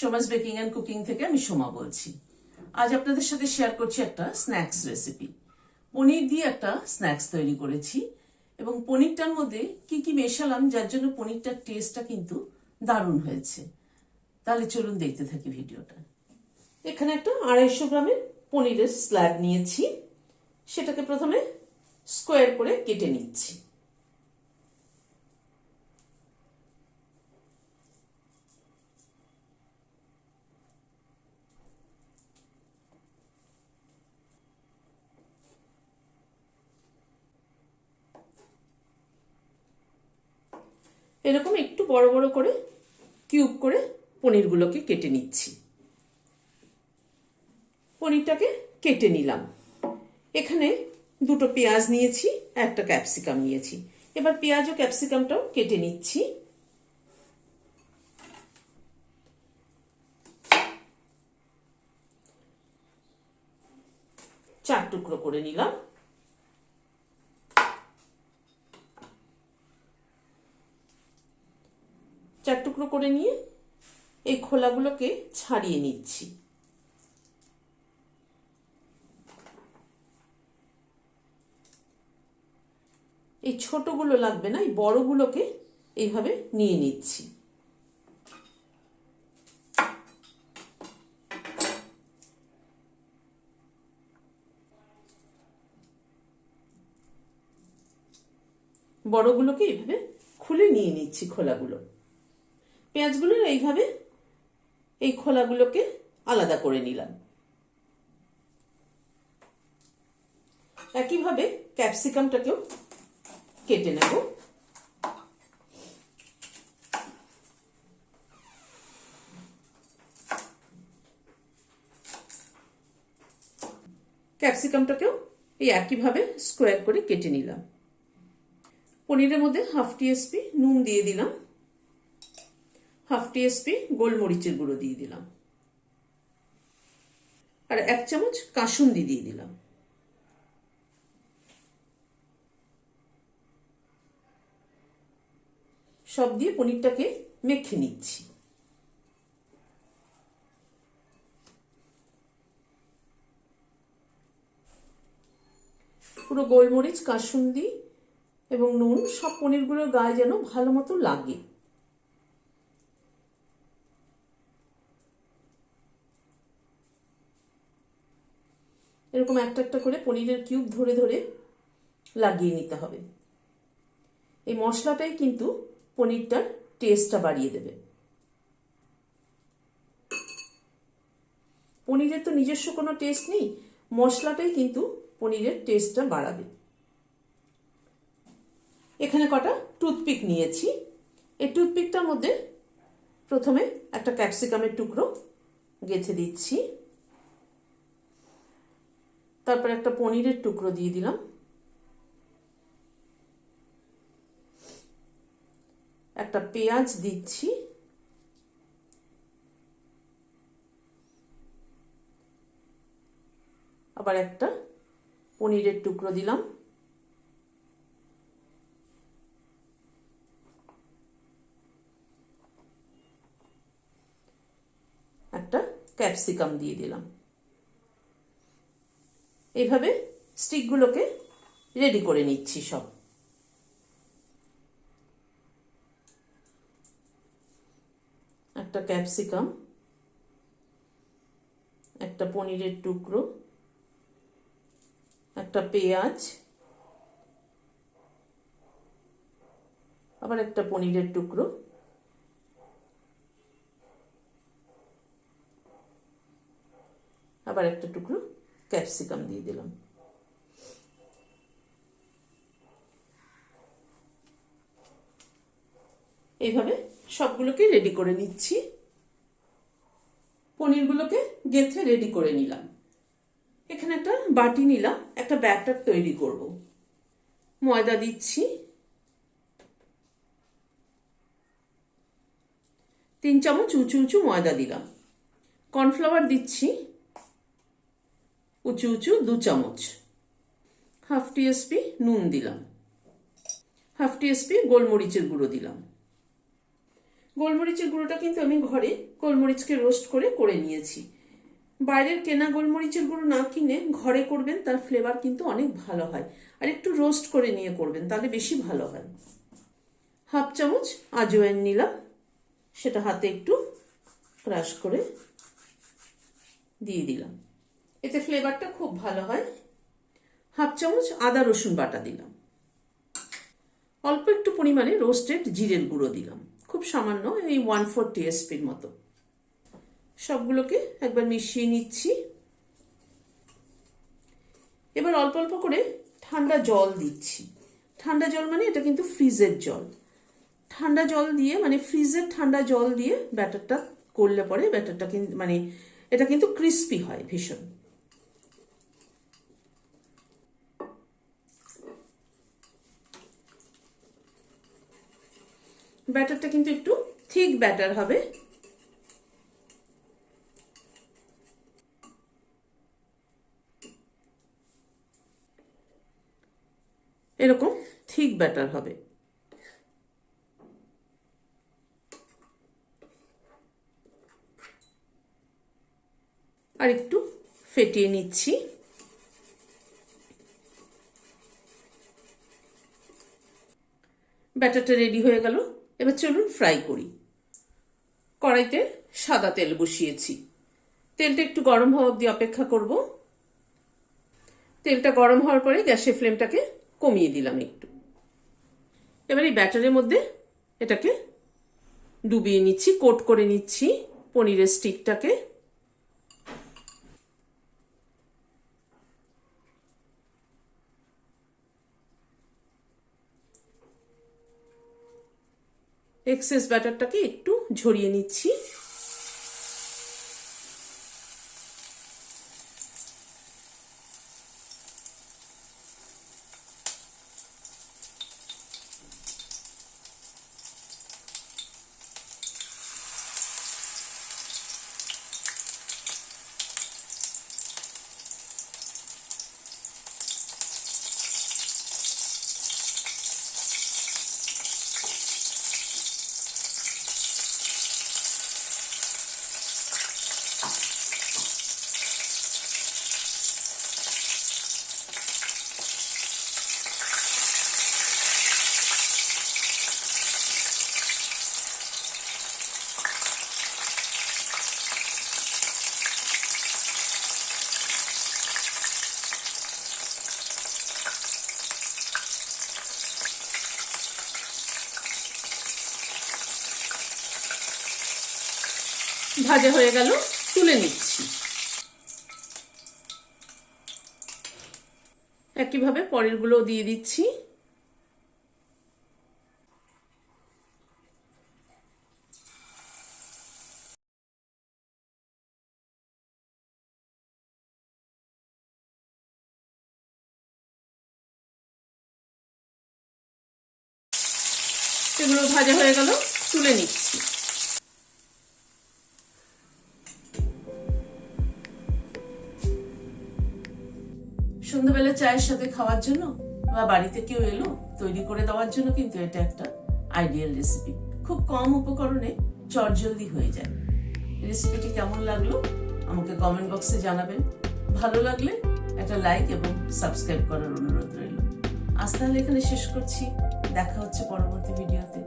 Soma's baking and cooking থেকে আমি সোমা বলছি। আজ আপনাদের সাথে শেয়ার করছি একটা স্ন্যাক্স রেসিপি। পনির দিয়ে একটা স্ন্যাক্স তৈরি করেছি এবং পনিরটার মধ্যে কি কি মেশালাম যার জন্য পনিরটার টেস্টটা কিন্তু দারুণ হয়েছে। তাহলে চলুন দেখতে থাকি ভিডিওটা। এখানে একটা 250 গ্রামের পনিরের স্ল্যাব নিয়েছি, সেটাকে প্রথমে স্কোয়ার করে কেটে নিচ্ছি। এরকম একটু বড় বড় করে কিউব করে পনিরগুলোকে কেটে নিচ্ছি। পনিরটাকে কেটে নিলাম। এখানে দুটো পেঁয়াজ নিয়েছি, একটা ক্যাপসিকাম নিয়েছি। এবার পেঁয়াজ ও ক্যাপসিকামটাও কেটে নিচ্ছি। চার টুকরো করে নিলাম। চার টুকরো করে নিয়ে এই খোলাগুলোকে ছাড়িয়ে নিচ্ছি। এই ছোটগুলো লাগবে না, এই বড়গুলোকে এইভাবে নিয়ে নিচ্ছি। বড়গুলোকে এইভাবে খুলে নিয়ে নিচ্ছি খোলাগুলো। পেঁয়াজগুলো এইভাবে এই খোলাগুলোকে আলাদা করে নিলাম। একইভাবে ক্যাপসিকামটাকেও কেটে নেব। ক্যাপসিকামটাকেও এই একইভাবে স্কোয়ার করে কেটে নিলাম। পনিরের মধ্যে হাফ টিস্পুন নুন দিয়ে দিলাম, হাফ টিস্পুন গোলমরিচের গুঁড়ো দিয়ে দিলাম, আর 1 চামচ কাসুন্দি দিয়ে দিলাম। সব দিয়ে পনিরটাকে মেখে নিচ্ছি। পুরো গোলমরিচ, কাসুন্দি এবং নুন সব পনিরগুলোর গায়ে যেন ভালো মতো লাগে। এরকম একটা একটা করে পনিরের কিউব ধরে ধরে লাগিয়ে নিতে হবে। এই মশলাটাই কিন্তু পনিরটার টেস্টটা বাড়িয়ে দেবে। পনিরের তো নিজস্ব কোনো টেস্ট নেই, মশলাটাই কিন্তু পনিরের টেস্টটা বাড়াবে। এখানে কটা টুথপিক নিয়েছি। এই টুথপিকটার মধ্যে প্রথমে একটা ক্যাপসিকামের টুকরো গেঁথে দিচ্ছি, তারপর একটা পনিরের টুকরো দিয়ে দিলাম, একটা পেঁয়াজ দিচ্ছি, আবার একটা পনিরের টুকরো দিলাম, একটা ক্যাপসিকাম দিয়ে দিলাম। এইভাবে স্টিকগুলোকে রেডি করে নিচ্ছি সব। একটা ক্যাপসিকাম, একটা পনিরের টুকরো, একটা পেঁয়াজ, আবার একটা পনিরের টুকরো, আবার একটা টুকরো ক্যাপসিকাম দিয়ে দিলাম। এইভাবে সবগুলোকে রেডি করে নিচ্ছি। পনিরগুলোকে গেঁথে রেডি করে নিলাম। এখানে একটা বাটি নিলাম, একটা ব্যাটার তৈরি করব। ময়দা দিচ্ছি, 3 চামচ উঁচু উঁচু ময়দা দিলাম। কর্নফ্লাওয়ার দিচ্ছি উঁচু উঁচু 2 চামচ। হাফ টিস্পুন নুন দিলাম, হাফ টিস্পুন গোলমরিচের গুঁড়ো দিলাম, গোলমরিচের গুঁড়োটা কিন্তু আমি ঘরে গোলমরিচকে রোস্ট করে নিয়েছি। বাইরের কেনা গোলমরিচের গুঁড়ো না কিনে ঘরে করবেন, তার ফ্লেভার কিন্তু অনেক ভালো হয়। আর একটু রোস্ট করে নিয়ে করবেন, তাহলে বেশি ভালো হয়। হাফ চামচ আজওয়াইন নিলাম, সেটা হাতে একটু ক্রাশ করে দিয়ে দিলাম, এতে ফ্লেভারটা খুব ভালো হয়। হাফ চামচ আদা রসুন বাটা দিলাম, অল্প একটু পরিমাণে রোস্টেড জিরের গুঁড়ো দিলাম, খুব সামান্য, এই 1/4 টিস্পুন মতো। সবগুলোকে একবার মিশিয়ে নিচ্ছি। এবার অল্প অল্প করে ঠান্ডা জল দিচ্ছি। ঠান্ডা জল মানে এটা কিন্তু ফ্রিজের জল। ঠান্ডা জল দিয়ে মানে ফ্রিজের ঠান্ডা জল দিয়ে ব্যাটারটা করলে পরে ব্যাটারটা কিন্তু মানে এটা কিন্তু ক্রিস্পি হয় ভীষণ। ব্যাটারটা কিন্তু একটু থিক ব্যাটার হবে। এরকম থিক ব্যাটার হবে। আর একটু ফেটিয়ে নিচ্ছি। ব্যাটারটা রেডি হয়ে গেল। এবার চলুন ফ্রাই করি। কড়াইতে সাদা তেল বসিয়েছি। তেলটা একটু গরম হওয়া অবধি অপেক্ষা করব। তেলটা গরম হওয়ার পরে গ্যাসের ফ্লেমটাকে কমিয়ে দিলাম একটু। এবার এই ব্যাটারের মধ্যে এটাকে ডুবিয়ে নিচ্ছি, কোট করে নিচ্ছি পনিরের স্টিকটাকে। এক্সেস ব্যাটারটাকে একটু ঝরিয়ে নিচ্ছি। ভাজা হয়ে গেল, তুলে নিচ্ছি। একইভাবে পরেরগুলো দিয়ে দিচ্ছি। এগুলো ভাজা হয়ে গেল, তুলে নিচ্ছি। সন্ধ্যাবেলা চায়ের সাথে খাওয়ার জন্য বা বাড়িতে কেউ এলো তৈরি করে দেওয়ার জন্য কিন্তু এটা একটা আইডিয়াল রেসিপি। খুব কম উপকরণে চটজলদি হয়ে যায়। রেসিপিটি কেমন লাগলো আমাকে কমেন্ট বক্সে জানাবেন। ভালো লাগলে একটা লাইক এবং সাবস্ক্রাইব করার অনুরোধ রইল। আজ তাহলে এখানে শেষ করছি। দেখা হচ্ছে পরবর্তী ভিডিওতে।